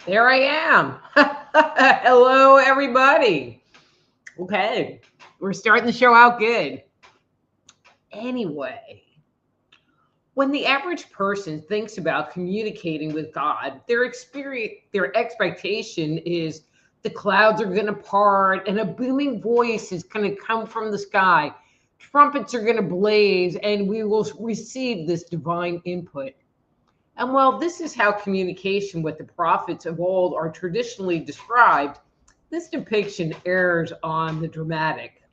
There I am. Hello, everybody. Okay, we're starting the show out good. Anyway, when the average person thinks about communicating with God, their expectation is the clouds are going to part and a booming voice is going to come from the sky. Trumpets are going to blaze and we will receive this divine input. And while this is how communication with the prophets of old are traditionally described, this depiction errs on the dramatic.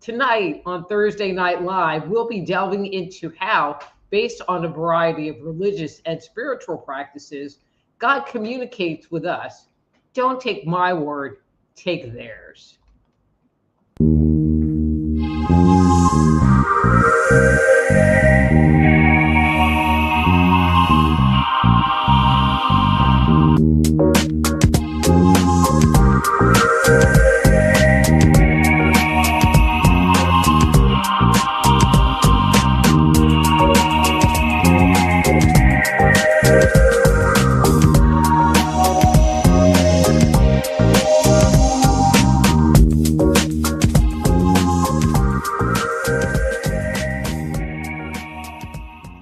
Tonight on Thursday Night Live, we'll be delving into how, based on a variety of religious and spiritual practices, God communicates with us. Don't take my word, take theirs.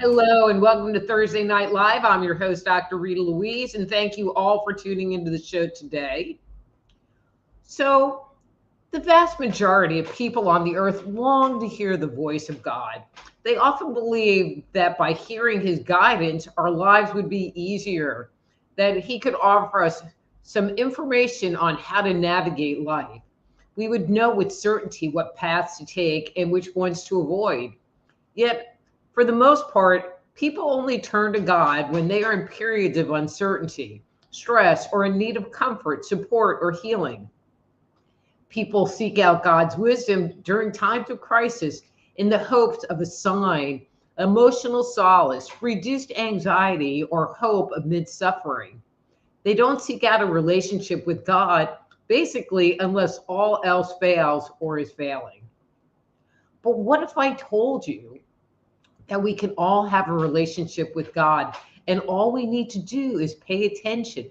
Hello and welcome to Thursday Night Live. I'm your host, Dr. Rita Louise, and thank you all for tuning into the show today. So, the vast majority of people on the earth long to hear the voice of God. They often believe that by hearing his guidance, our lives would be easier, that he could offer us some information on how to navigate life. We would know with certainty what paths to take and which ones to avoid. Yet, for the most part, people only turn to God when they are in periods of uncertainty, stress, or in need of comfort, support, or healing. People seek out God's wisdom during times of crisis in the hopes of a sign, emotional solace, reduced anxiety, or hope amid suffering. They don't seek out a relationship with God, basically, unless all else fails or is failing. But what if I told you that we can all have a relationship with God, and all we need to do is pay attention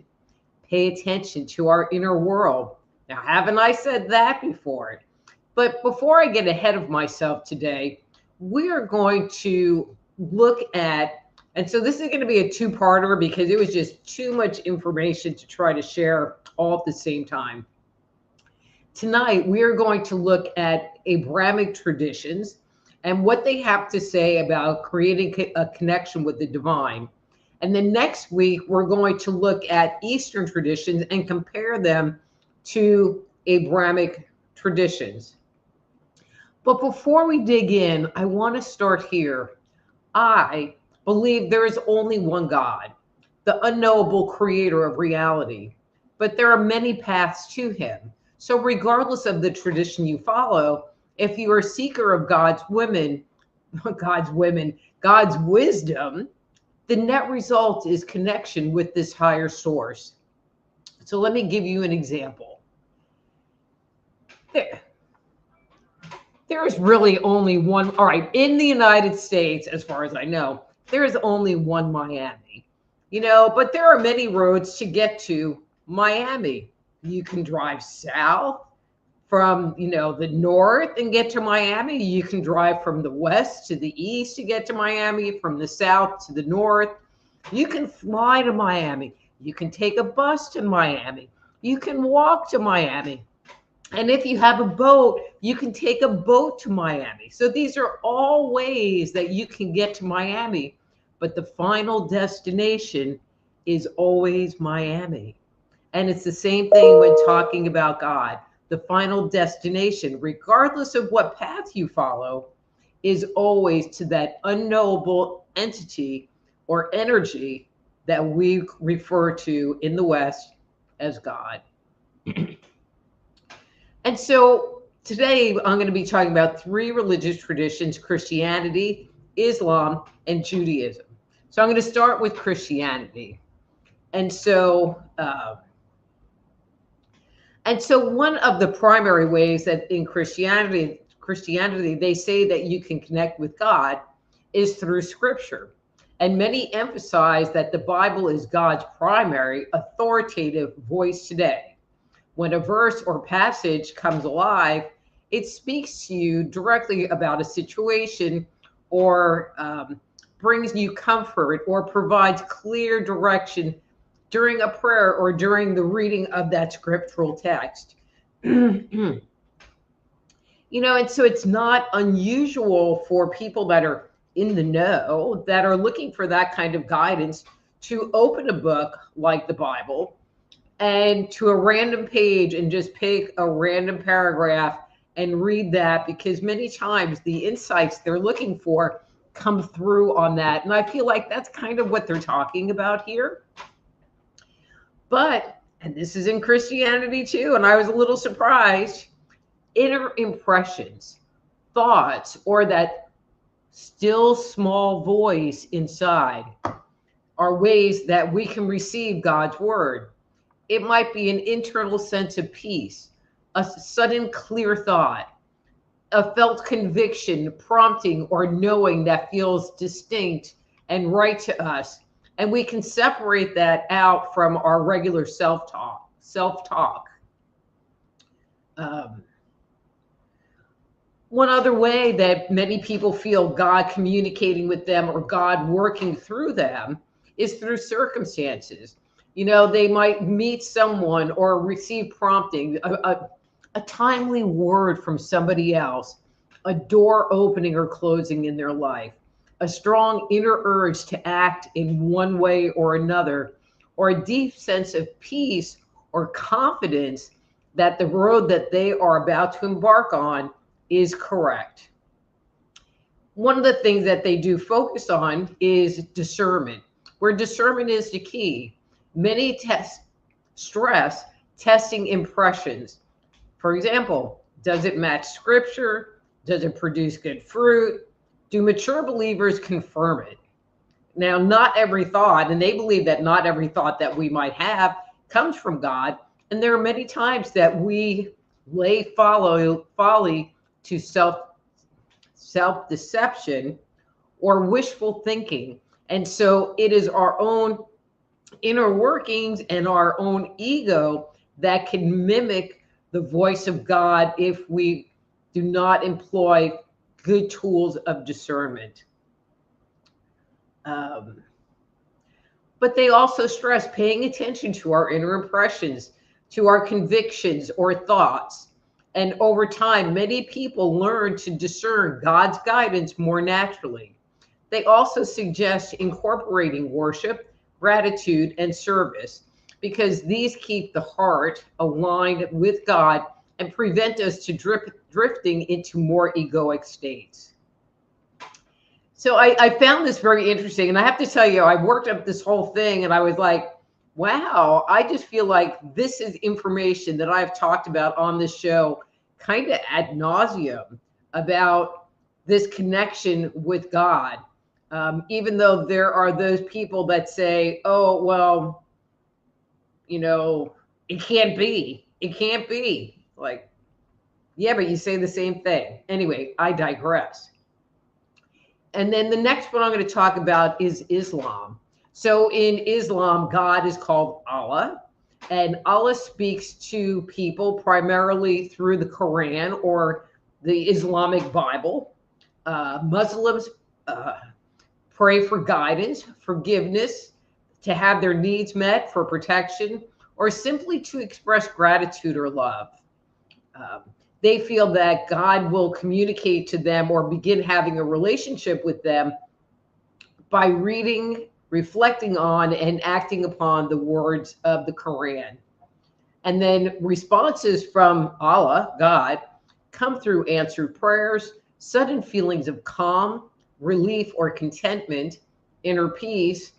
to our inner world? Now, haven't I said that before? But before I get ahead of myself today, we are going to look at, and so this is going to be a two-parter because it was just too much information to try to share all at the same time. Tonight, we are going to look at Abrahamic traditions and what they have to say about creating a connection with the divine. And then next week, we're going to look at Eastern traditions and compare them to Abrahamic traditions. But before we dig in, I want to start here. I believe there is only one God, the unknowable creator of reality, but there are many paths to him. So regardless of the tradition you follow, if you are a seeker of God's wisdom, the net result is connection with this higher source. So let me give you an example. There is really only one, all right, in the United States, as far as I know, there is only one Miami, but there are many roads to get to Miami. You can drive south from the north and get to Miami. You can drive from the west to the east to get to Miami, from the south to the north. You can fly to Miami. You can take a bus to Miami. You can walk to Miami. And if you have a boat, you can take a boat to Miami. So these are all ways that you can get to Miami, but the final destination is always Miami. And it's the same thing when talking about God. The final destination, regardless of what path you follow, is always to that unknowable entity or energy that we refer to in the West as God. And so today I'm going to be talking about three religious traditions: Christianity, Islam, and Judaism. So I'm going to start with Christianity. And so one of the primary ways that in Christianity, they say that you can connect with God is through scripture. and many emphasize that the Bible is God's primary authoritative voice today. When a verse or passage comes alive, it speaks to you directly about a situation, or brings you comfort, or provides clear direction during a prayer or during the reading of that scriptural text. And so it's not unusual for people that are in the know, that are looking for that kind of guidance, to open a book like the Bible and to a random page and just pick a random paragraph and read that, because many times the insights they're looking for come through on that. And I feel like that's kind of what they're talking about here. But, and this is in Christianity too, and I was a little surprised, inner impressions, thoughts, or that still small voice inside are ways that we can receive God's word. It might be an internal sense of peace, a sudden clear thought, a felt conviction, prompting, or knowing that feels distinct and right to us. And we can separate that out from our regular self-talk. One other way that many people feel God communicating with them or God working through them is through circumstances. They might meet someone or receive prompting, a timely word from somebody else, a door opening or closing in their life, a strong inner urge to act in one way or another, or a deep sense of peace or confidence that the road that they are about to embark on is correct. One of the things that they do focus on is discernment, where discernment is the key. Many stress testing impressions. For example, does it match scripture? Does it produce good fruit? Do mature believers confirm it? Now, not every thought, and they believe that not every thought that we might have comes from God. And there are many times that we lay folly to self-deception or wishful thinking. And so it is our own inner workings and our own ego that can mimic the voice of God if we do not employ good tools of discernment. But they also stress paying attention to our inner impressions, to our convictions or thoughts. And over time, many people learn to discern God's guidance more naturally. They also suggest incorporating worship, gratitude, and service, because these keep the heart aligned with God and prevent us to drifting into more egoic states. So I found this very interesting. And I have to tell you, I worked up this whole thing and I was like, wow, I just feel like this is information that I've talked about on this show kind of ad nauseum, about this connection with God. Even though there are those people that say, oh, well, it can't be. It can't be. Like, yeah, but you say the same thing. Anyway, I digress. And then the next one I'm going to talk about is Islam. So in Islam, God is called Allah, and Allah speaks to people primarily through the Quran or the Islamic Bible. Muslims pray for guidance, forgiveness, to have their needs met, for protection, or simply to express gratitude or love. They feel that God will communicate to them or begin having a relationship with them by reading, reflecting on, and acting upon the words of the Quran. And then responses from Allah, God, come through answered prayers, sudden feelings of calm, relief or contentment, inner peace,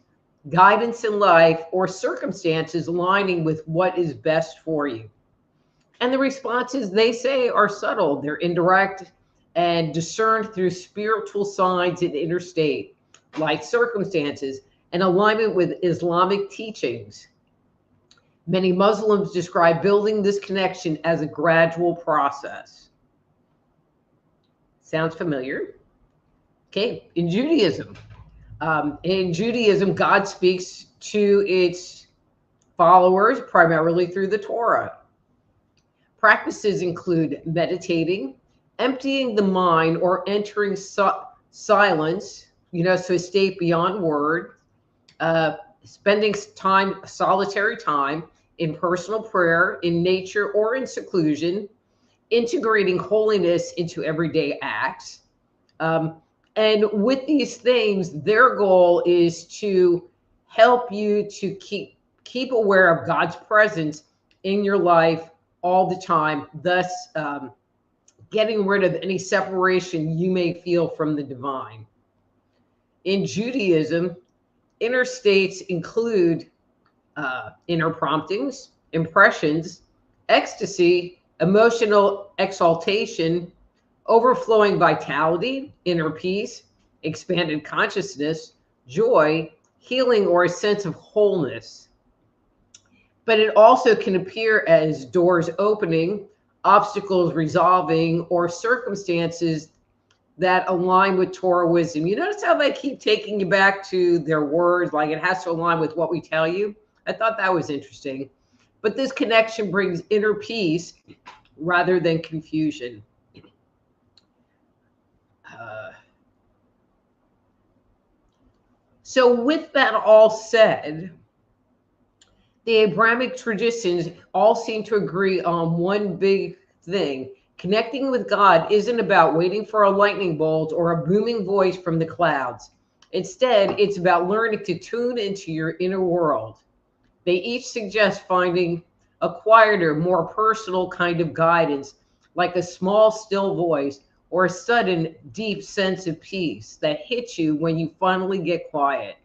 guidance in life, or circumstances aligning with what is best for you. And the responses, they say, are subtle, they're indirect, and discerned through spiritual signs and inner state, like circumstances, and alignment with Islamic teachings. Many Muslims describe building this connection as a gradual process. Sounds familiar? Okay, in Judaism, In Judaism, God speaks to its followers primarily through the Torah. Practices include meditating, emptying the mind, or entering silence, so a state beyond word, spending solitary time in personal prayer, in nature, or in seclusion, integrating holiness into everyday acts. And with these things, their goal is to help you to keep aware of God's presence in your life all the time, thus getting rid of any separation you may feel from the divine. In Judaism, inner states include inner promptings, impressions, ecstasy, emotional exaltation, overflowing vitality, inner peace, expanded consciousness, joy, healing, or a sense of wholeness. But it also can appear as doors opening, obstacles resolving, or circumstances that align with Torah wisdom. You notice how they keep taking you back to their words, like it has to align with what we tell you? I thought that was interesting. But this connection brings inner peace rather than confusion. So with that all said, the Abrahamic traditions all seem to agree on one big thing. Connecting with God isn't about waiting for a lightning bolt or a booming voice from the clouds. Instead, it's about learning to tune into your inner world. They each suggest finding a quieter, more personal kind of guidance, like a small, still voice or a sudden, deep sense of peace that hits you when you finally get quiet.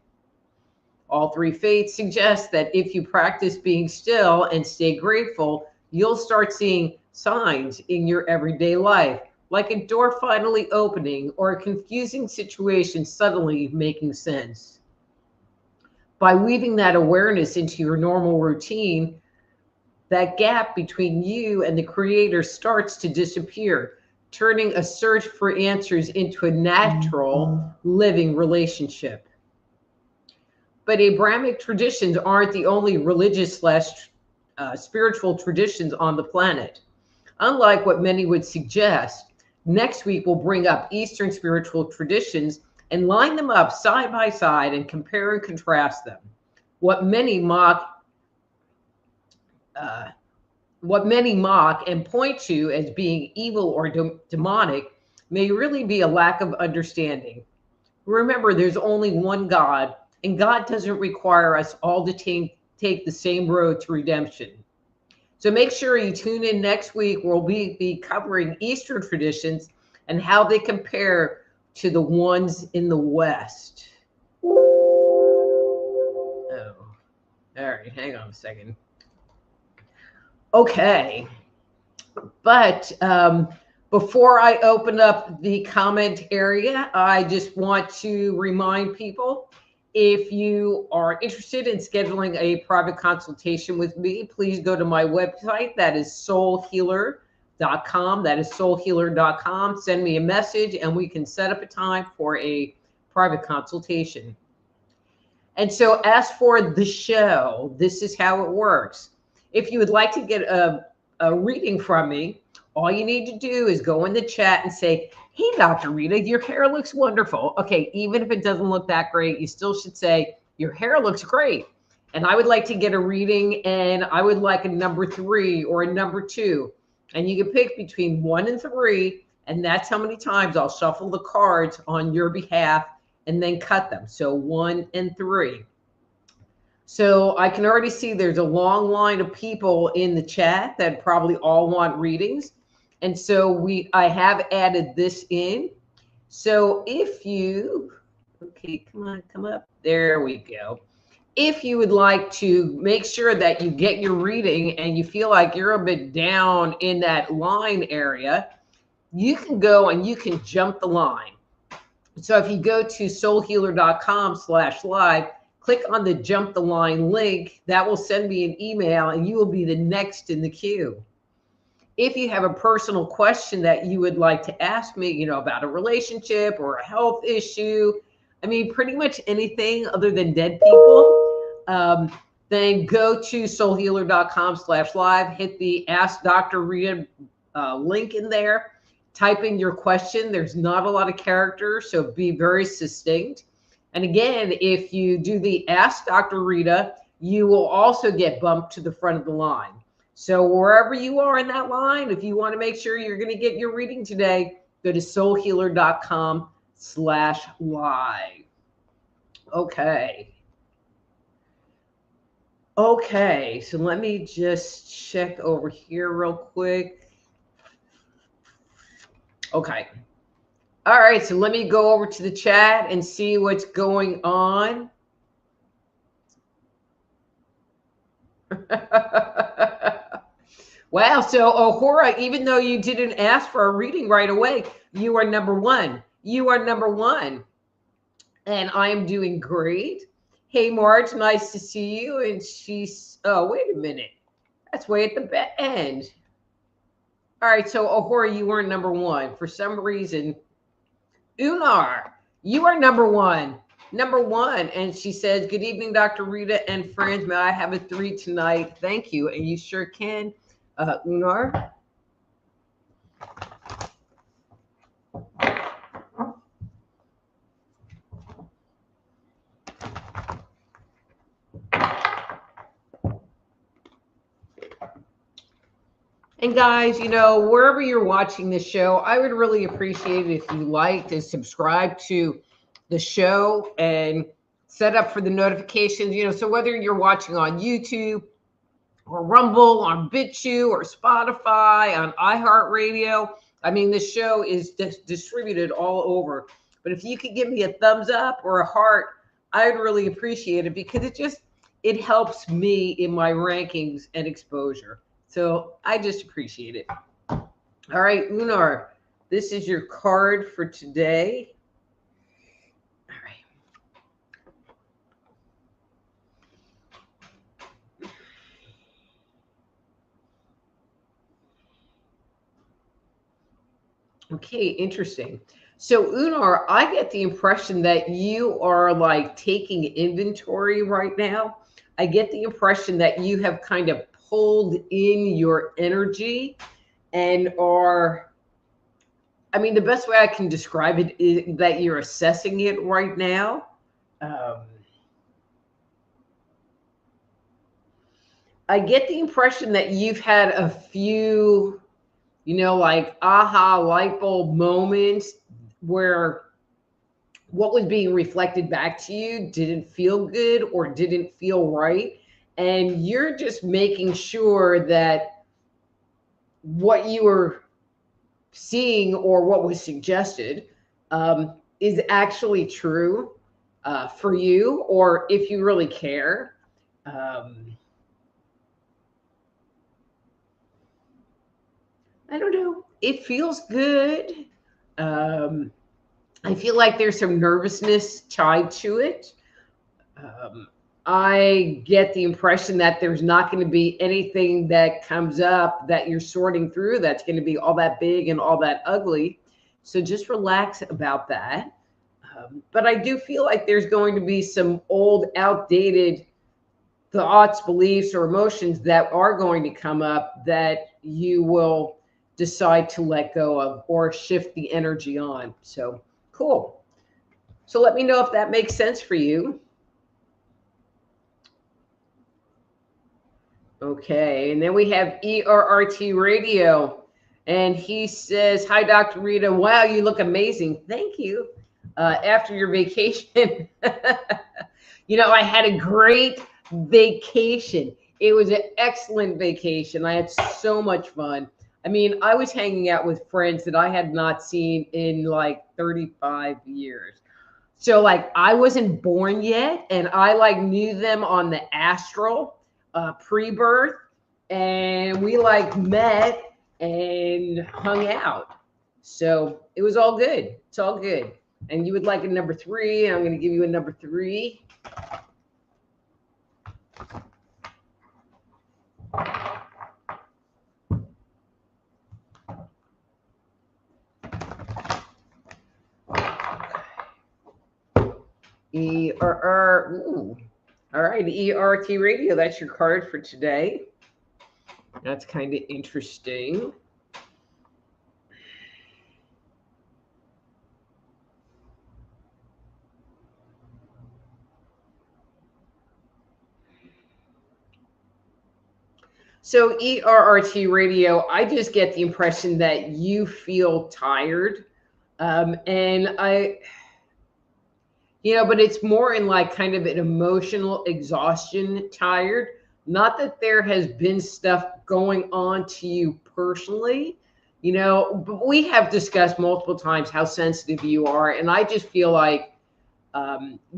All three faiths suggest that if you practice being still and stay grateful, you'll start seeing signs in your everyday life, like a door finally opening or a confusing situation suddenly making sense. By weaving that awareness into your normal routine, that gap between you and the Creator starts to disappear, turning a search for answers into a natural living relationship. But Abrahamic traditions aren't the only religious / spiritual traditions on the planet. Unlike what many would suggest, next week we'll bring up Eastern spiritual traditions and line them up side by side and compare and contrast them. What many mock and point to as being evil or demonic may really be a lack of understanding. Remember, there's only one God, and God doesn't require us all to take the same road to redemption. So make sure you tune in next week. We'll be covering Eastern traditions and how they compare to the ones in the West. Oh, all right, hang on a second. Okay, but before I open up the comment area, I just want to remind people, if you are interested in scheduling a private consultation with me, please go to my website. That is soulhealer.com. That is soulhealer.com. Send me a message and we can set up a time for a private consultation. And so as for the show, this is how it works. If you would like to get a reading from me, all you need to do is go in the chat and say, hey, Dr. Rita, your hair looks wonderful. Okay, even if it doesn't look that great, you still should say, your hair looks great. And I would like to get a reading, and I would like a number 3 or a number 2. And you can pick between 1 and 3, and that's how many times I'll shuffle the cards on your behalf and then cut them. So 1 and 3. So I can already see there's a long line of people in the chat that probably all want readings. And so I have added this in. So if you, okay, come up. There we go. If you would like to make sure that you get your reading and you feel like you're a bit down in that line area, you can go and you can jump the line. So if you go to soulhealer.com/live, click on the jump the line link, that will send me an email and you will be the next in the queue. If you have a personal question that you would like to ask me, about a relationship or a health issue, I mean, pretty much anything other than dead people, then go to soulhealer.com/live, hit the Ask Dr. Rita link in there, type in your question. There's not a lot of characters, so be very succinct. And again, if you do the Ask Dr. Rita, you will also get bumped to the front of the line. So wherever you are in that line, if you want to make sure you're going to get your reading today, go to soulhealer.com/live. Okay. Okay, so let me just check over here real quick. Okay. All right, so let me go over to the chat and see what's going on. Wow, so Ohora, even though you didn't ask for a reading right away, you are number one. You are number one. And I am doing great. Hey, Marge, nice to see you. And she's, oh, wait a minute. That's way at the end. All right, so Ohora, you weren't number one. For some reason, Unar, you are number one. Number one. And she says, good evening, Dr. Rita and friends. May I have a 3 tonight? Thank you. And you sure can, Unar. And guys, you know, wherever you're watching this show, I would really appreciate it if you liked and subscribe to the show and set up for the notifications. You know, so whether you're watching on YouTube or Rumble, on BitChute or Spotify, on iHeartRadio, I mean, this show is distributed all over. But if you could give me a thumbs up or a heart, I would really appreciate it because it helps me in my rankings and exposure. So I just appreciate it. All right, Unar, this is your card for today. All right. Okay, interesting. So Unar, I get the impression that you are like taking inventory right now. I get the impression that you have kind of pulled in your energy and are, I mean, the best way I can describe it is that you're assessing it right now. I get the impression that you've had a few, you know, like aha light bulb moments where what was being reflected back to you didn't feel good or didn't feel right. And you're just making sure that what you were seeing or what was suggested is actually true for you, or if you really care. I don't know. It feels good. I feel like there's some nervousness tied to it. I get the impression that there's not going to be anything that comes up that you're sorting through that's going to be all that big and all that ugly. So just relax about that. But I do feel like there's going to be some old, outdated thoughts, beliefs, or emotions that are going to come up that you will decide to let go of or shift the energy on. So cool. So let me know if that makes sense for you. Okay, and then we have ERRT Radio, and he says, hi, Dr. Rita. Wow, you look amazing. Thank you. After your vacation, you know, I had a great vacation. It was an excellent vacation. I had so much fun. I mean, I was hanging out with friends that I had not seen in like 35 years. So like I wasn't born yet, and I like knew them on the astral pre-birth, and we like met and hung out. So it was all good. It's all good. And you would like a number 3, and I'm going to give you a number 3. Ooh. All right, ERT radio, that's your card for today. That's kind of interesting. So ERRT radio, I just get the impression that you feel tired. And but it's more in like kind of an emotional exhaustion, tired. Not that there has been stuff going on to you personally, but we have discussed multiple times how sensitive you are. And I just feel like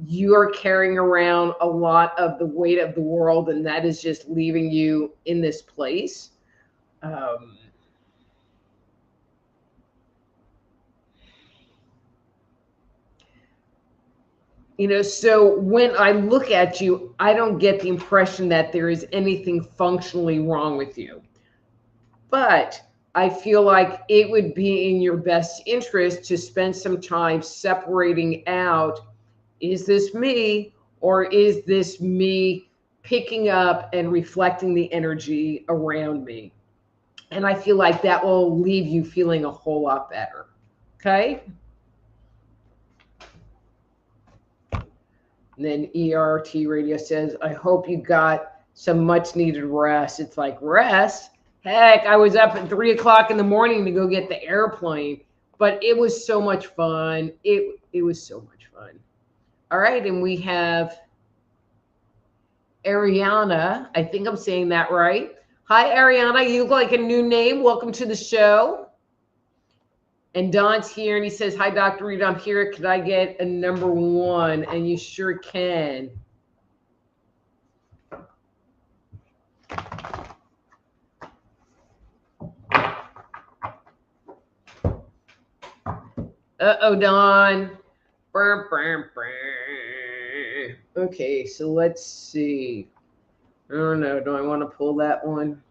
you are carrying around a lot of the weight of the world, and that is just leaving you in this place. So when I look at you, I don't get the impression that there is anything functionally wrong with you. But I feel like it would be in your best interest to spend some time separating out, is this me, or is this me picking up and reflecting the energy around me? And I feel like that will leave you feeling a whole lot better. Okay? And then ERT radio says, I hope you got some much needed rest. It's like, rest? Heck, I was up at 3 o'clock in the morning to go get the airplane, but it was so much fun. It was so much fun. All right, and we have Ariana. I think I'm saying that right. Hi, Ariana. You look like a new name. Welcome to the show. And Don's here, and he says, hi, Dr. Rita, I'm here. Could I get a number 1? And you sure can. Uh-oh, Don. Burr, burr, burr. Okay, so let's see. I don't know. Do I want to pull that one?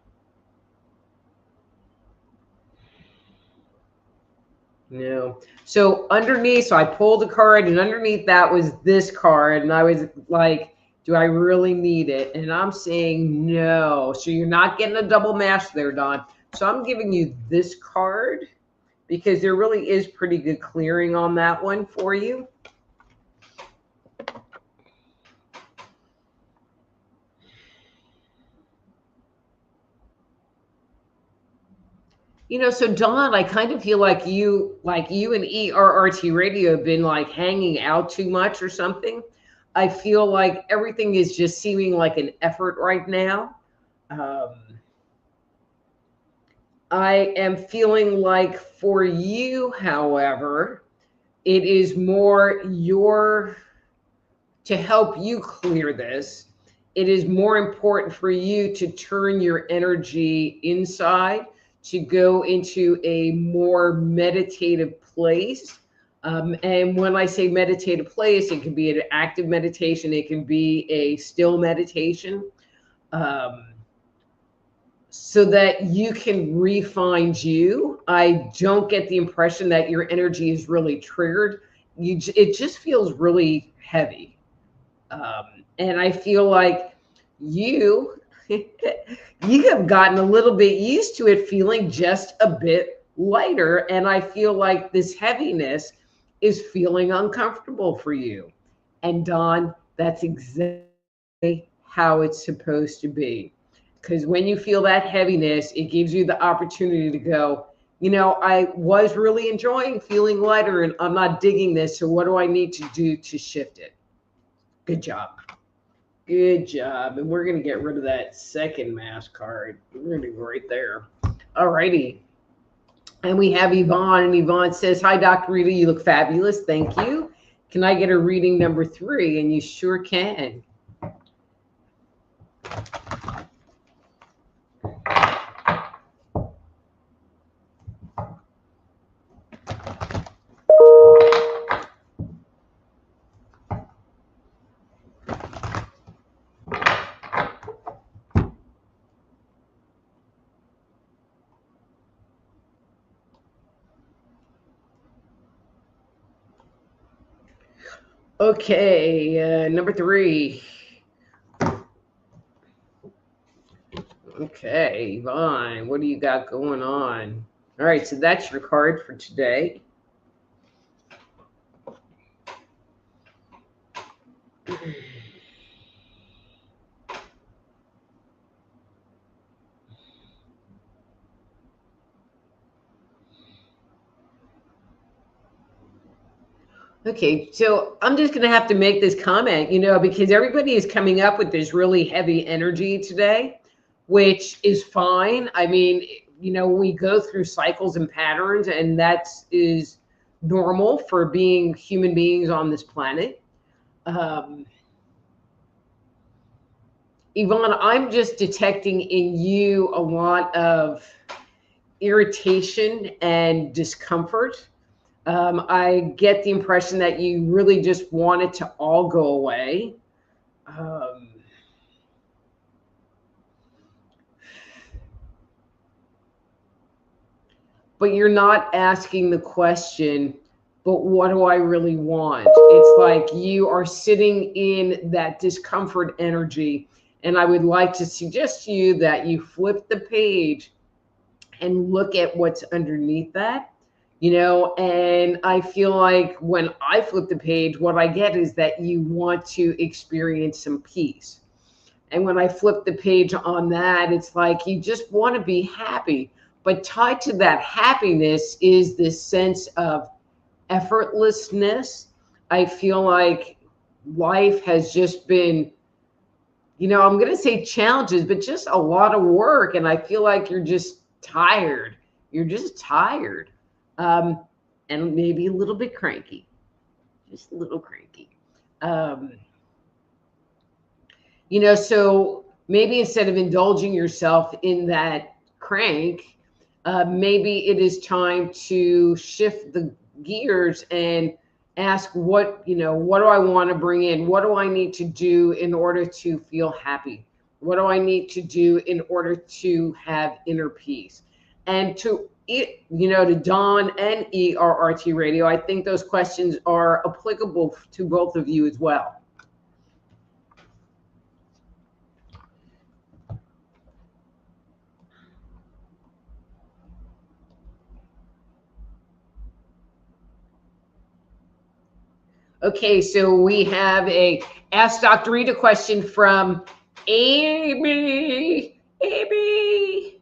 No. So underneath, so I pulled a card, and underneath that was this card, and I was like, do I really need it? And I'm saying no. So you're not getting a double match there, Don. So I'm giving you this card because there really is pretty good clearing on that one for you. So Don, I kind of feel like you and ERRT radio have been like hanging out too much or something. I feel like everything is just seeming like an effort right now. I am feeling like for you, however, it is more to help you clear this. It is more important for you to turn your energy inside, to go into a more meditative place. And when I say meditative place, it can be an active meditation, it can be a still meditation, so that you can re-find you. I don't get the impression that your energy is really triggered. It just feels really heavy. And I feel like you have gotten a little bit used to it feeling just a bit lighter. And I feel like this heaviness is feeling uncomfortable for you. And Don, that's exactly how it's supposed to be. Because when you feel that heaviness, it gives you the opportunity to go, I was really enjoying feeling lighter, and I'm not digging this. So what do I need to do to shift it? Good job. Good job. And we're going to get rid of that second mask card. We're going to go right there. All righty. And we have Yvonne, and Yvonne says, hi, Dr. Rita, you look fabulous. Thank you. Can I get a reading number 3? And you sure can. Okay, number 3. Okay, Yvonne, what do you got going on? All right, so that's your card for today. Okay, so I'm just going to have to make this comment, because everybody is coming up with this really heavy energy today, which is fine. I mean, we go through cycles and patterns, and that is normal for being human beings on this planet. Yvonne, I'm just detecting in you a lot of irritation and discomfort. I get the impression that you really just want it to all go away. But you're not asking the question, but what do I really want? It's like you are sitting in that discomfort energy. And I would like to suggest to you that you flip the page and look at what's underneath that. And I feel like when I flip the page, what I get is that you want to experience some peace. And when I flip the page on that, it's like you just want to be happy. But tied to that happiness is this sense of effortlessness. I feel like life has just been, I'm going to say challenges, but just a lot of work. And I feel like you're just tired. You're just tired. And maybe a little bit cranky, just a little cranky. So maybe instead of indulging yourself in that crank, maybe it is time to shift the gears and ask what do I want to bring in? What do I need to do in order to feel happy? What do I need to do in order to have inner peace? And to Dawn and ERRT Radio, I think those questions are applicable to both of you as well. Okay, so we have a Ask Dr. Rita question from Amy. Amy.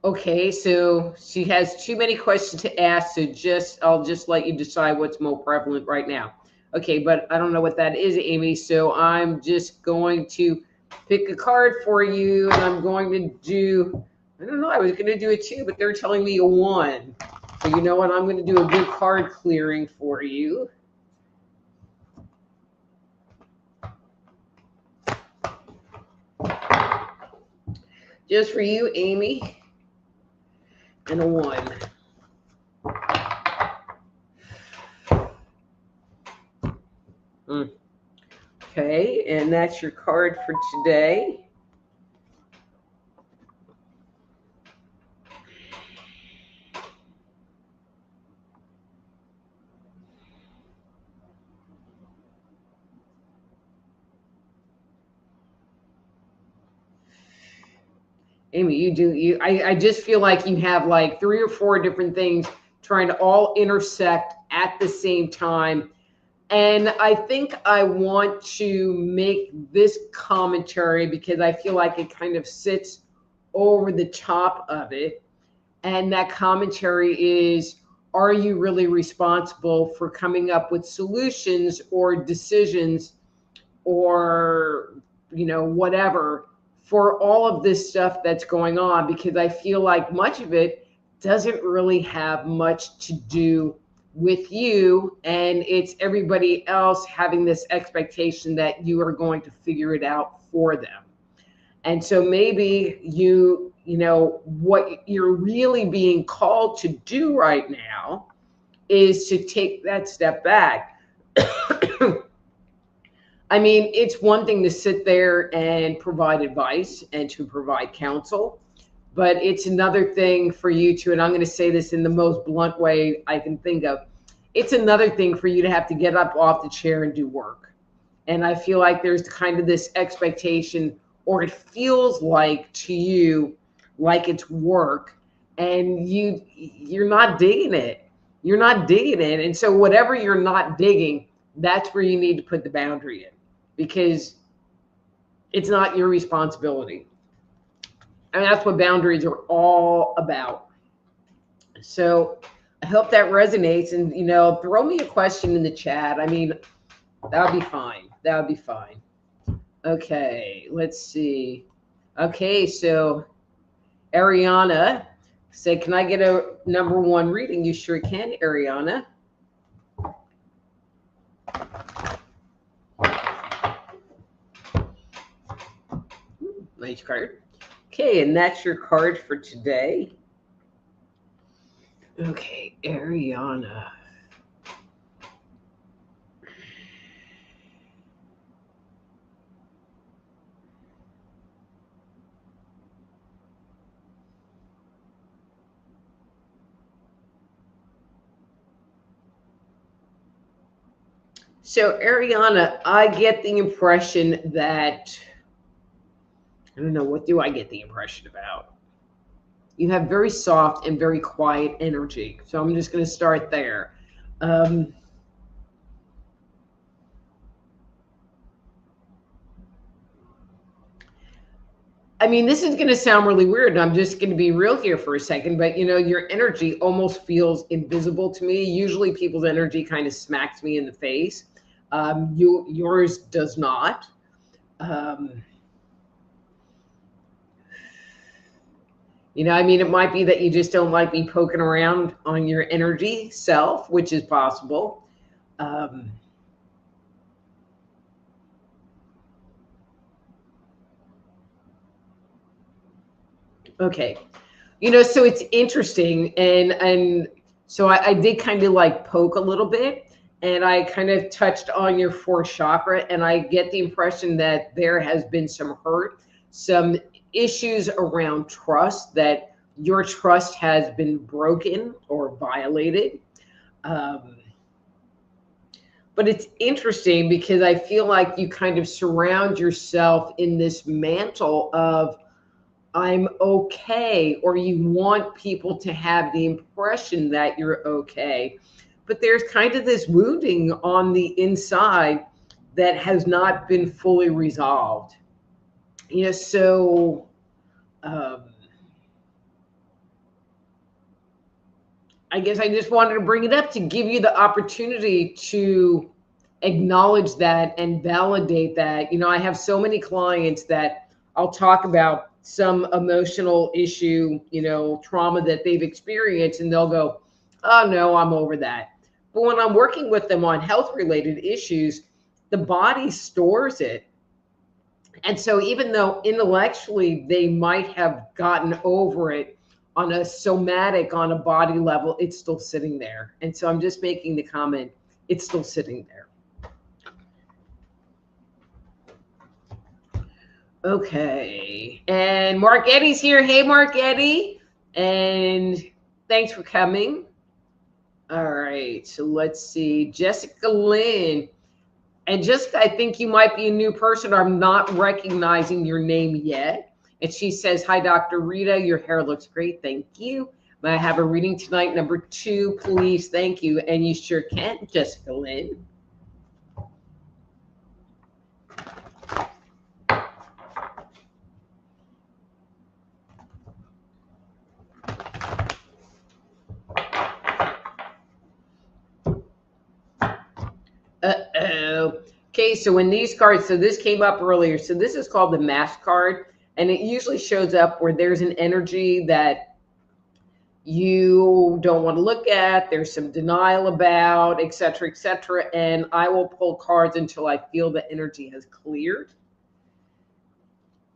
Okay, so she has too many questions to ask, so I'll just let you decide what's more prevalent right now. Okay, but I don't know what that is, Amy, so I'm just going to pick a card for you, and I'm going to do, I don't know, I was going to do a 2, but they're telling me a 1. So you know what, I'm going to do a good card clearing for you. Just for you, Amy, and a 1. Okay, and that's your card for today. Amy, I just feel like you have like 3 or 4 different things trying to all intersect at the same time. And I think I want to make this commentary because I feel like it kind of sits over the top of it. And that commentary is, are you really responsible for coming up with solutions or decisions or, whatever for all of this stuff that's going on? Because I feel like much of it doesn't really have much to do with you, and it's everybody else having this expectation that you are going to figure it out for them. And so maybe what you're really being called to do right now is to take that step back. I mean, it's one thing to sit there and provide advice and to provide counsel, but it's another thing for you to, and I'm going to say this in the most blunt way I can think of, it's another thing for you to have to get up off the chair and do work. And I feel like there's kind of this expectation, or it feels like to you like it's work, and you're not digging it. You're not digging it. And so whatever you're not digging, that's where you need to put the boundary in, because it's not your responsibility. And that's what boundaries are all about. So I hope that resonates. And, throw me a question in the chat. I mean, that would be fine. That would be fine. Okay, let's see. Okay, so Ariana said, can I get a #1 reading? You sure can, Ariana. Nice card. Okay, and that's your card for today. Okay, Ariana. So, Ariana, I get the impression that, I don't know, what do I get the impression about? You have very soft and very quiet energy. So I'm just going to start there. I mean, this is going to sound really weird, and I'm just going to be real here for a second, but your energy almost feels invisible to me. Usually people's energy kind of smacks me in the face. Yours does not. I mean, it might be that you just don't like me poking around on your energy self, which is possible. Okay. So it's interesting. And so I did kind of like poke a little bit, and I kind of touched on your 4th chakra. And I get the impression that there has been some hurt, some issues around trust, that your trust has been broken or violated. But it's interesting because I feel like you kind of surround yourself in this mantle of, I'm okay, or you want people to have the impression that you're okay. But there's kind of this wounding on the inside that has not been fully resolved. So I guess I just wanted to bring it up to give you the opportunity to acknowledge that and validate that. I have so many clients that I'll talk about some emotional issue, trauma that they've experienced, and they'll go, oh no, I'm over that. But when I'm working with them on health related issues, the body stores it. And so even though intellectually they might have gotten over it, on a somatic, on a body level, it's still sitting there. And so I'm just making the comment, it's still sitting there. Okay, and Mark Eddy's here. Hey, Mark Eddy, and thanks for coming. All right, so let's see, Jessica Lynn. And Jessica, I think you might be a new person. I'm not recognizing your name yet. And she says, hi, Dr. Rita, your hair looks great. Thank you. May I have a reading tonight? #2, please. Thank you. And you sure can, Jessica Lynn. Uh-oh. Okay, so when these cards, so this came up earlier. So this is called the Mask card. And it usually shows up where there's an energy that you don't want to look at, there's some denial about, et cetera, et cetera. And I will pull cards until I feel the energy has cleared.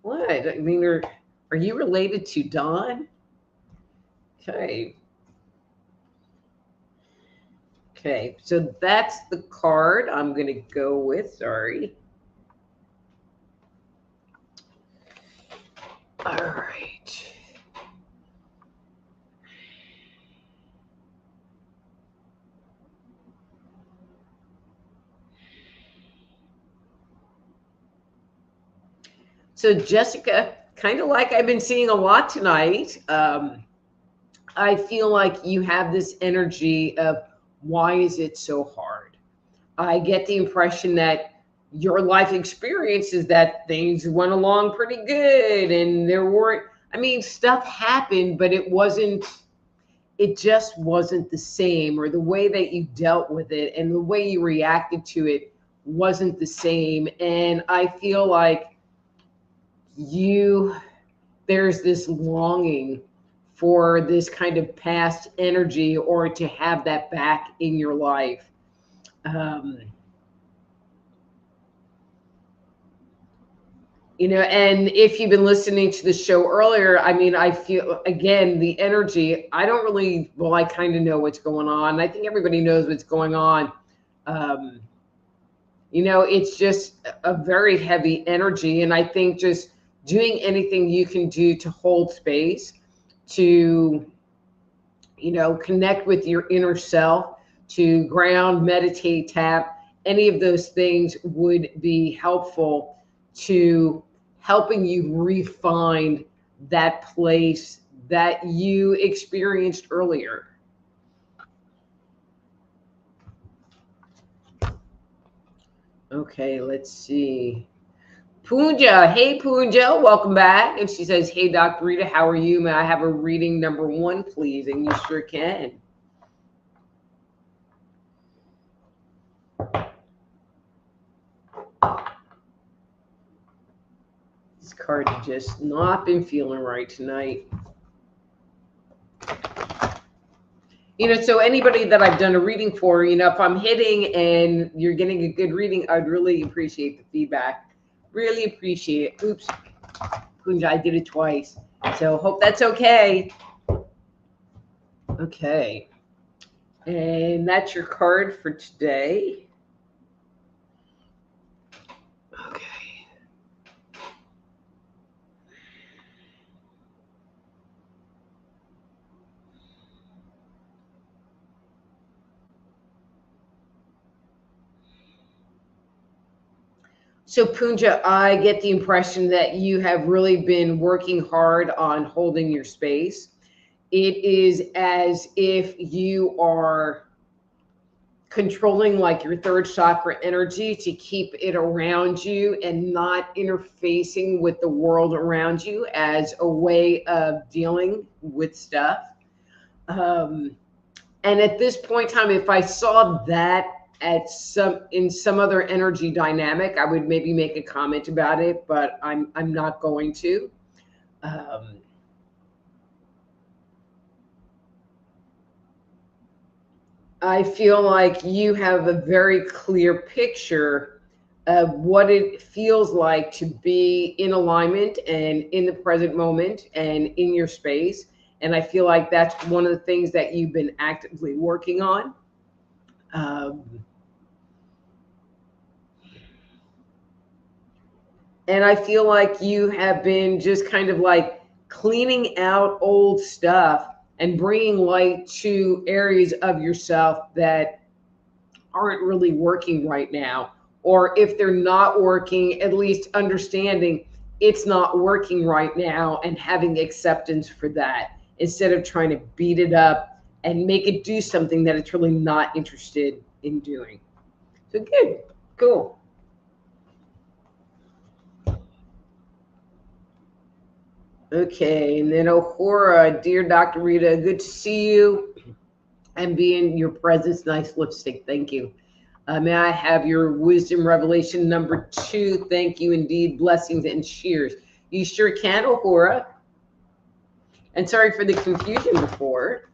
What? I mean, are you related to Dawn? Okay. Okay, so that's the card I'm going to go with. Sorry. So Jessica, kind of like I've been seeing a lot tonight, I feel like you have this energy of why is it so hard? I get the impression that your life experience is that things went along pretty good and there weren't, I mean, stuff happened, but it just wasn't the same, or the way that you dealt with it and the way you reacted to it wasn't the same. And I feel like there's this longing for this kind of past energy, or to have that back in your life. And if you've been listening to the show earlier, I mean, I feel, again, the energy, I don't really, well, I kind of know what's going on. I think everybody knows what's going on. It's just a very heavy energy. And I think just doing anything you can do to hold space, to, connect with your inner self, to ground, meditate, tap, any of those things would be helpful to helping you refine that place that you experienced earlier. Okay, let's see. Poonja, hey Poonja, welcome back. And she says, hey Dr. Rita, how are you? May I have a reading number 1, please? And you sure can. This card has just not been feeling right tonight. So anybody that I've done a reading for, if I'm hitting and you're getting a good reading, I'd really appreciate the feedback. Really appreciate it. Oops, Kunja, I did it twice. So hope that's okay. Okay. And that's your card for today. Okay. So Poonja, I get the impression that you have really been working hard on holding your space. It is as if you are controlling like your third chakra energy to keep it around you and not interfacing with the world around you as a way of dealing with stuff. And at this point in time, if I saw that in some other energy dynamic, I would maybe make a comment about it, but I'm not going to. I feel like you have a very clear picture of what it feels like to be in alignment and in the present moment and in your space. And I feel like that's one of the things that you've been actively working on. And I feel like you have been just kind of like cleaning out old stuff and bringing light to areas of yourself that aren't really working right now. Or if they're not working, at least understanding it's not working right now and having acceptance for that, instead of trying to beat it up and make it do something that it's really not interested in doing. So good, cool. Okay, and then Ohora, dear Dr. Rita, good to see you and be in your presence. Nice lipstick, thank you. May I have your wisdom revelation number 2? Thank you indeed. Blessings and cheers. You sure can, Ohora. And sorry for the confusion before.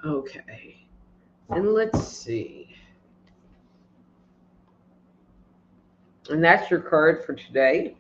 Okay, and let's see. And that's your card for today.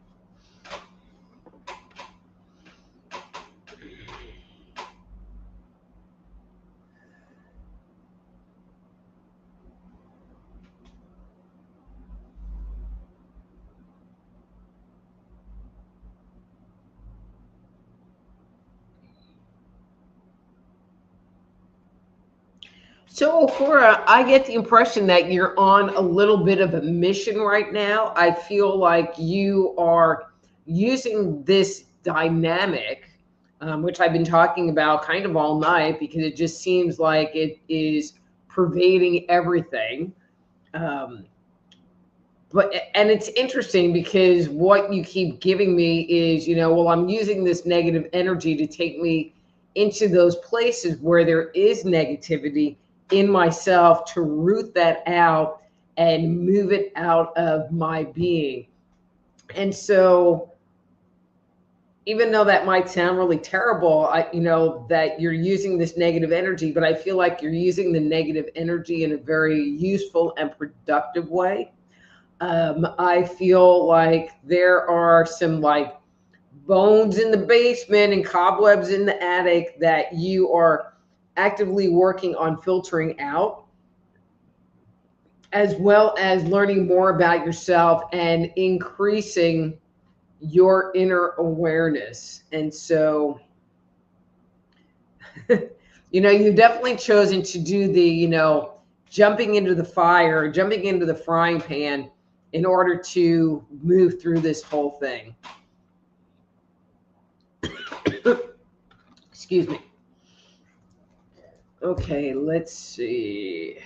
So, Cora, I get the impression that you're on a little bit of a mission right now. I feel like you are using this dynamic, which I've been talking about kind of all night because it just seems like it is pervading everything. Um, and it's interesting because what you keep giving me is, well, I'm using this negative energy to take me into those places where there is negativity in myself, to root that out and move it out of my being. And so, even though that might sound really terrible, that you're using this negative energy, but I feel like you're using the negative energy in a very useful and productive way. I feel like there are some like bones in the basement and cobwebs in the attic that you are actively working on filtering out, as well as learning more about yourself and increasing your inner awareness. And so, you've definitely chosen to do the, jumping into the fire, jumping into the frying pan in order to move through this whole thing. Excuse me. Okay, let's see.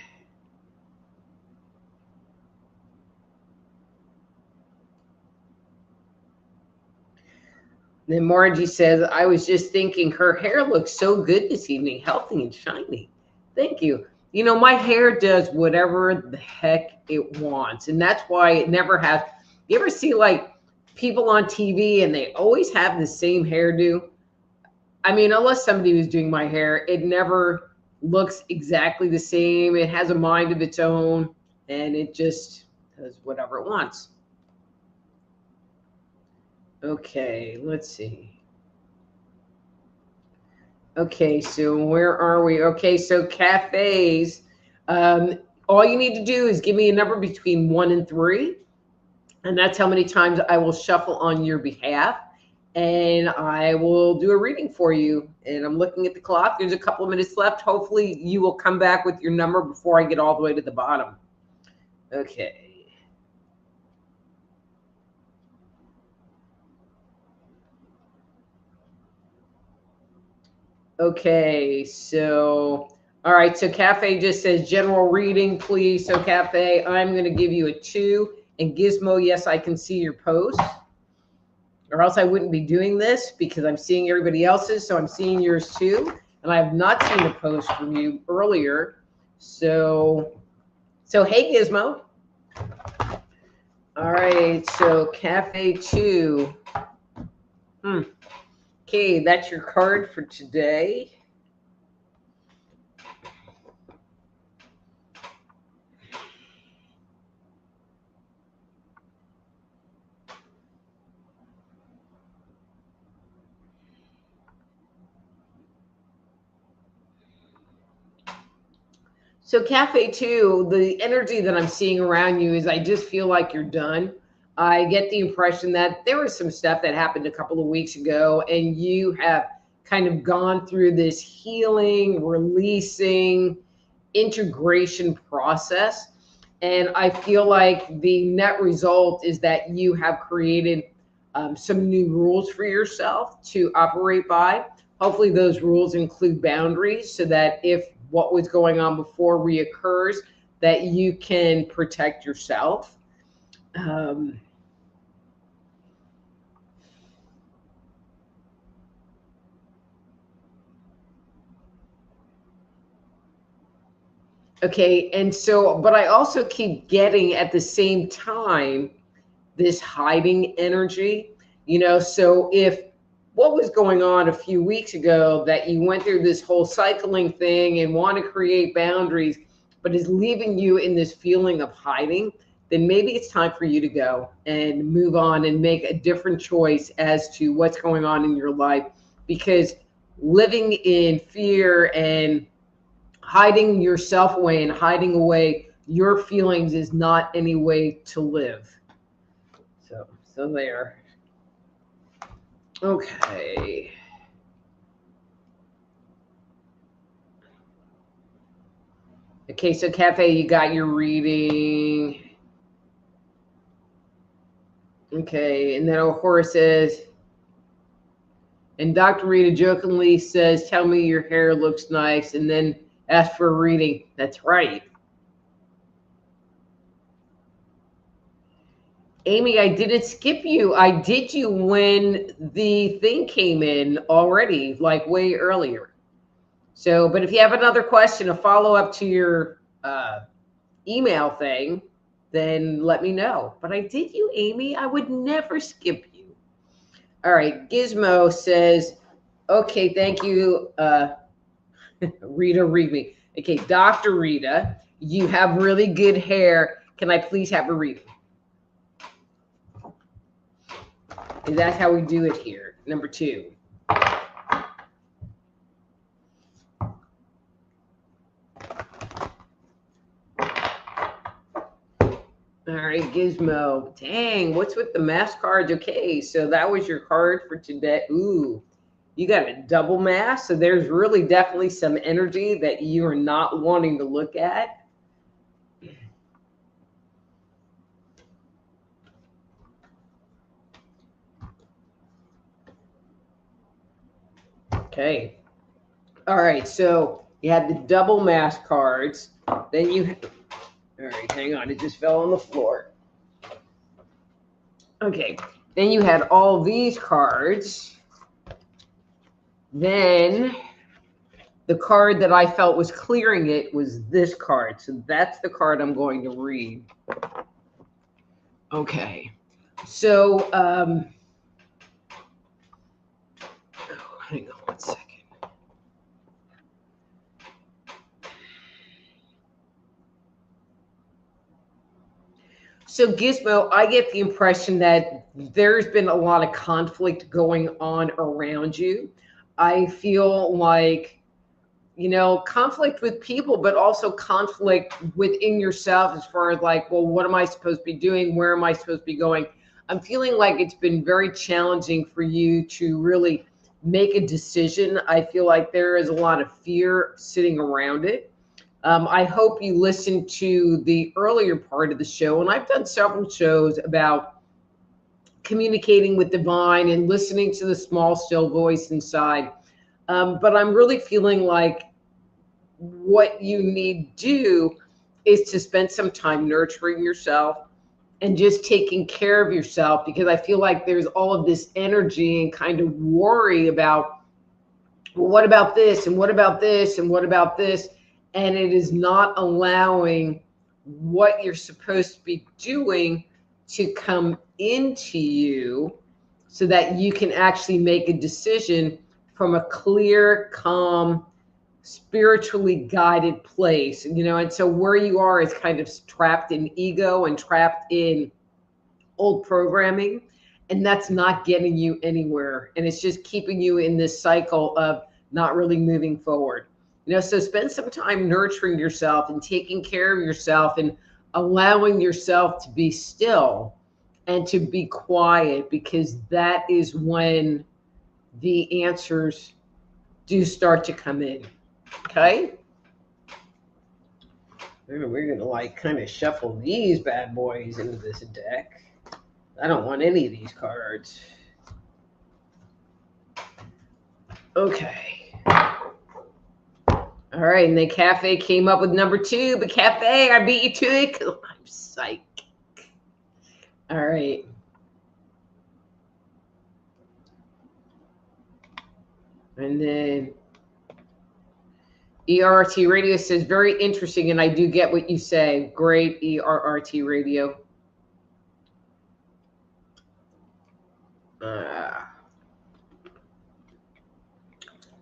Then Margie says, I was just thinking her hair looks so good this evening, healthy and shiny. Thank you. My hair does whatever the heck it wants. And that's why it never has. You ever see like people on TV and they always have the same hairdo? I mean, unless somebody was doing my hair, it never looks exactly the same. It has a mind of its own and it just does whatever it wants. Okay, let's see. Okay, so where are we? Okay, so cafes. All you need to do is give me a number between 1 and 3, and that's how many times I will shuffle on your behalf, and I will do a reading for you. And I'm looking at the clock. There's a couple of minutes left. Hopefully, you will come back with your number before I get all the way to the bottom. Okay. Okay, so, all right, so Cafe just says general reading, please. So Cafe, I'm going to give you a 2. And Gizmo, yes, I can see your post. Or else I wouldn't be doing this because I'm seeing everybody else's, so I'm seeing yours too. And I have not seen a post from you earlier. So hey, Gizmo. All right, so Cafe 2. Okay, that's your card for today. So Cafe 2, the energy that I'm seeing around you is I just feel like you're done. I get the impression that there was some stuff that happened a couple of weeks ago and you have kind of gone through this healing, releasing, integration process. And I feel like the net result is that you have created some new rules for yourself to operate by. Hopefully those rules include boundaries so that if what was going on before reoccurs, that you can protect yourself. Okay, and so, but I also keep getting at the same time this hiding energy, so if what was going on a few weeks ago that you went through this whole cycling thing and want to create boundaries, but is leaving you in this feeling of hiding, then maybe it's time for you to go and move on and make a different choice as to what's going on in your life, because living in fear and hiding yourself away and hiding away your feelings is not any way to live. So there. Okay. Okay, so Cafe, you got your reading. Okay, and then O'Hora says, and Dr. Rita jokingly says, tell me your hair looks nice, and then ask for a reading. That's right. Amy, I didn't skip you. I did you when the thing came in already, like way earlier. So, but if you have another question, a follow-up to your email thing, then let me know. But I did you, Amy. I would never skip you. All right. Gizmo says, okay, thank you, Rita, read me. Okay, Dr. Rita, you have really good hair. Can I please have a reading? And that's how we do it here. Number 2. All right, Gizmo. Dang, what's with the mass cards? Okay, so that was your card for today. Ooh, you got a double mass. So there's really definitely some energy that you are not wanting to look at. Okay. All right, so you had the double mass cards. Then you, all right, hang on, it just fell on the floor. Okay, then you had all these cards. Then the card that I felt was clearing it was this card. So that's the card I'm going to read. Okay, so hang on one second. So Gizmo, I get the impression that there's been a lot of conflict going on around you. I feel like, you know, conflict with people, but also conflict within yourself as far as like, well, what am I supposed to be doing? Where am I supposed to be going? I'm feeling like it's been very challenging for you to really make a decision. I feel like there is a lot of fear sitting around it. I hope you listened to the earlier part of the show, and I've done several shows about communicating with divine and listening to the small, still voice inside. But I'm really feeling like what you need to do is to spend some time nurturing yourself and just taking care of yourself, because I feel like there's all of this energy and kind of worry about, well, what about this? And what about this? And what about this? And it is not allowing what you're supposed to be doing to come into you so that you can actually make a decision from a clear, calm, spiritually guided place. You know, and so where you are is kind of trapped in ego and trapped in old programming, and that's not getting you anywhere. And it's just keeping you in this cycle of not really moving forward. You know, so spend some time nurturing yourself and taking care of yourself and allowing yourself to be still and to be quiet, because that is when the answers do start to come in. Okay? We're going to like kind of shuffle these bad boys into this deck. I don't want any of these cards. Okay. All right, and then Cafe came up with number 2, but Cafe, I beat you to it because I'm psychic. All right. And then ERRT Radio says, very interesting, and I do get what you say. Great, ERRT Radio.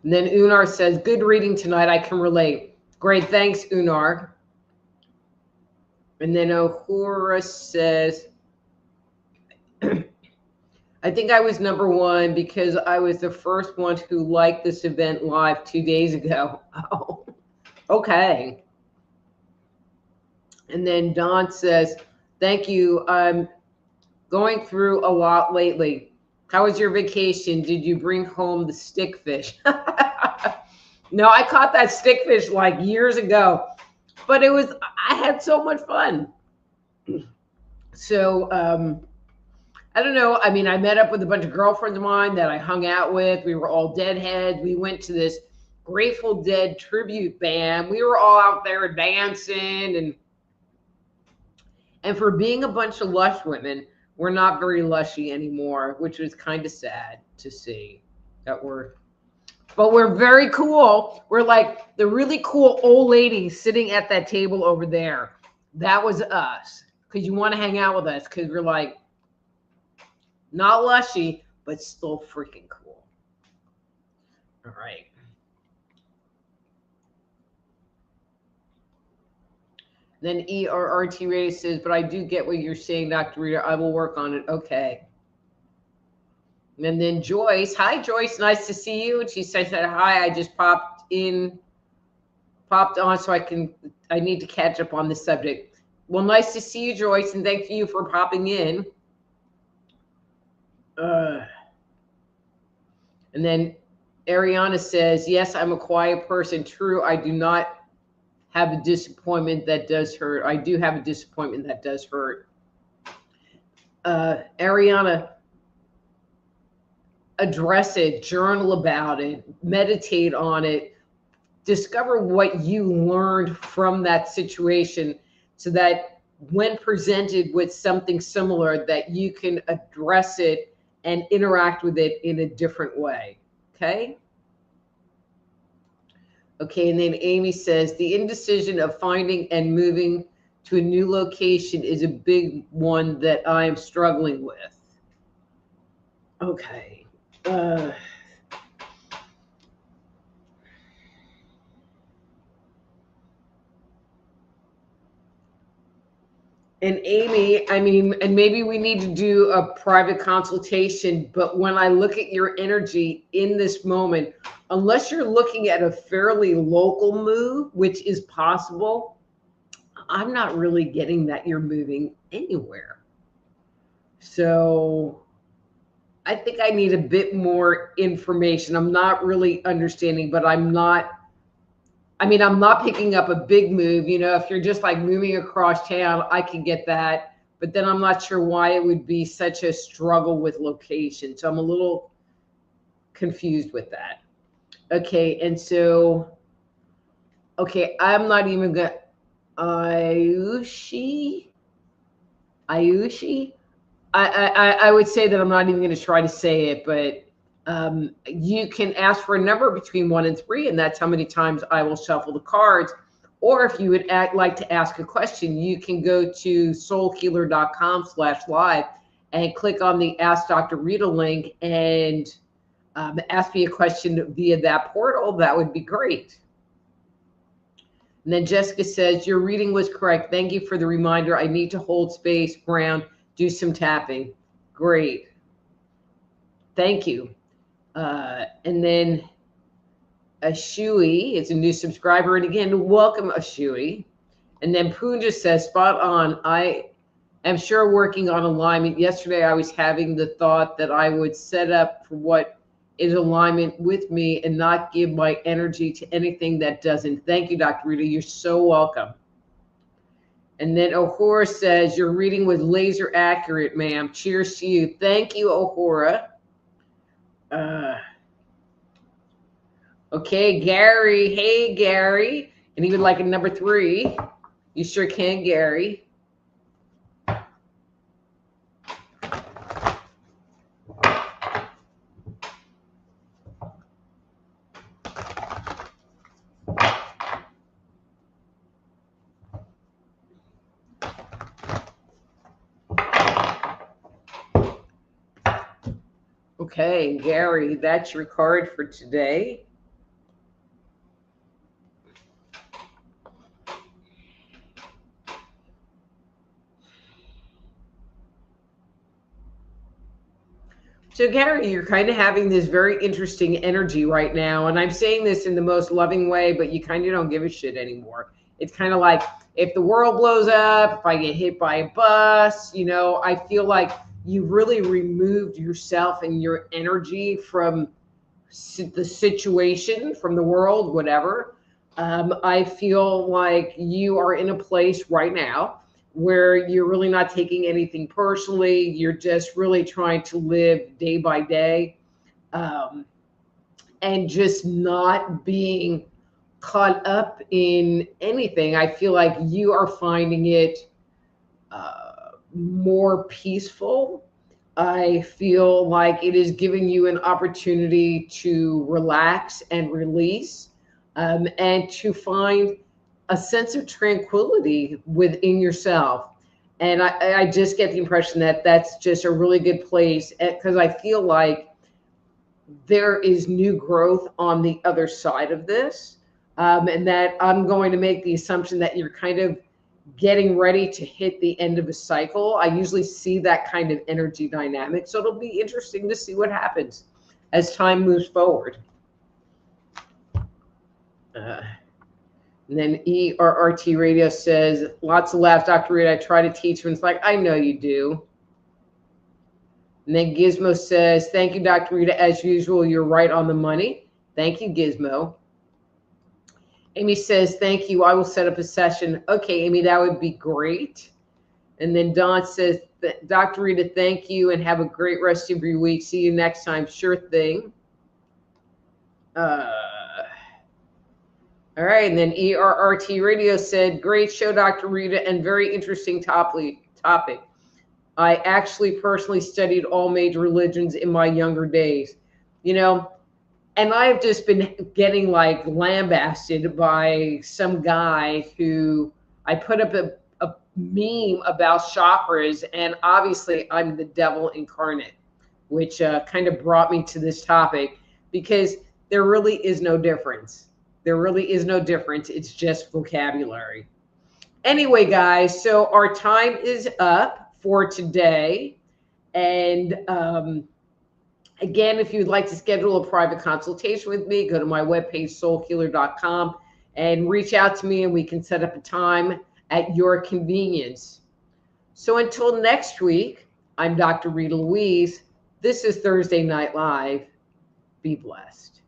And then Unar says, good reading tonight. I can relate. Great. Thanks, Unar. And then Ohura says, I think I was number 1 because I was the first one who liked this event live 2 days ago. Oh, okay. And then Don says, thank you. I'm going through a lot lately. How was your vacation? Did you bring home the stick fish? No, I caught that stick fish like years ago. But I had so much fun. So, I don't know. I mean, I met up with a bunch of girlfriends of mine that I hung out with. We were all deadheads. We went to this Grateful Dead tribute band. We were all out there dancing, and for being a bunch of lush women, we're not very lushy anymore, which was kind of sad to see that but we're very cool. We're like the really cool old ladies sitting at that table over there. That was us, because you want to hang out with us, because we're like not lushy, but still freaking cool. All right. Then ERRT Ray says, but I do get what you're saying, Dr. Rita. I will work on it. Okay. And then Joyce. Hi, Joyce. Nice to see you. And she says that, hi, I just popped on so I need to catch up on this subject. Well, nice to see you, Joyce. And thank you for popping in. And then Ariana says, yes, I'm a quiet person. True, I do not have a disappointment that does hurt. I do have a disappointment that does hurt. Ariana, address it, journal about it, meditate on it, discover what you learned from that situation so that when presented with something similar, that you can address it and interact with it in a different way. Okay? Okay, and then Amy says, the indecision of finding and moving to a new location is a big one that I am struggling with. Okay. And Amy, I mean, and maybe we need to do a private consultation, but when I look at your energy in this moment, unless you're looking at a fairly local move, which is possible, I'm not really getting that you're moving anywhere. So I think I need a bit more information. I'm not really understanding, but I'm not picking up a big move. You know, if you're just like moving across town, I can get that. But then I'm not sure why it would be such a struggle with location. So I'm a little confused with that. Okay, and so, okay, I'm not even going to, Ayushi? I would say that I'm not even going to try to say it, but you can ask for a number between 1 and 3, and that's how many times I will shuffle the cards. Or if you would like to ask a question, you can go to soulhealer.com/live and click on the Ask Dr. Rita link and ask me a question via that portal. That would be great. And then Jessica says, your reading was correct. Thank you for the reminder. I need to hold space, ground, do some tapping. Great. Thank you. And then Ashui is a new subscriber. And again, welcome, Ashui. And then Poonja says, spot on. I am sure working on alignment. Yesterday, I was having the thought that I would set up for what is alignment with me and not give my energy to anything that doesn't. Thank you, Dr. Rita. You're so welcome. And then Ohura says, your reading was laser accurate, ma'am. Cheers to you. Thank you, Ohura. Okay, Gary. Hey, Gary. And he would like a number 3. You sure can, Gary. Okay, Gary, that's your card for today. So, Gary, you're kind of having this very interesting energy right now. And I'm saying this in the most loving way, but you kind of don't give a shit anymore. It's kind of like if the world blows up, if I get hit by a bus, you know, I feel like you really removed yourself and your energy from the situation, from the world, whatever. I feel like you are in a place right now where you're really not taking anything personally. You're just really trying to live day by day, and just not being caught up in anything. I feel like you are finding it more peaceful. I feel like it is giving you an opportunity to relax and release, and to find a sense of tranquility within yourself. And I just get the impression that that's just a really good place, because I feel like there is new growth on the other side of this. And that I'm going to make the assumption that you're kind of getting ready to hit the end of a cycle. I usually see that kind of energy dynamic. So it'll be interesting to see what happens as time moves forward. And then ERRT Radio says, lots of laughs, Dr. Rita. I try to teach him. It's like, I know you do. And then Gizmo says, thank you, Dr. Rita. As usual, you're right on the money. Thank you, Gizmo. Amy says, thank you. I will set up a session. Okay, Amy, that would be great. And then Dawn says, Dr. Rita, thank you and have a great rest of your week. See you next time. Sure thing. All right. And then ERRT Radio said, great show, Dr. Rita, and very interesting topic. I actually personally studied all major religions in my younger days. You know, and I've just been getting like lambasted by some guy who I put up a meme about chakras, and obviously I'm the devil incarnate, which kind of brought me to this topic, because there really is no difference. There really is no difference. It's just vocabulary. Anyway, guys, so our time is up for today. And again, if you'd like to schedule a private consultation with me, go to my webpage, soulhealer.com, and reach out to me, and we can set up a time at your convenience. So until next week, I'm Dr. Rita Louise. This is Thursday Night Live. Be blessed.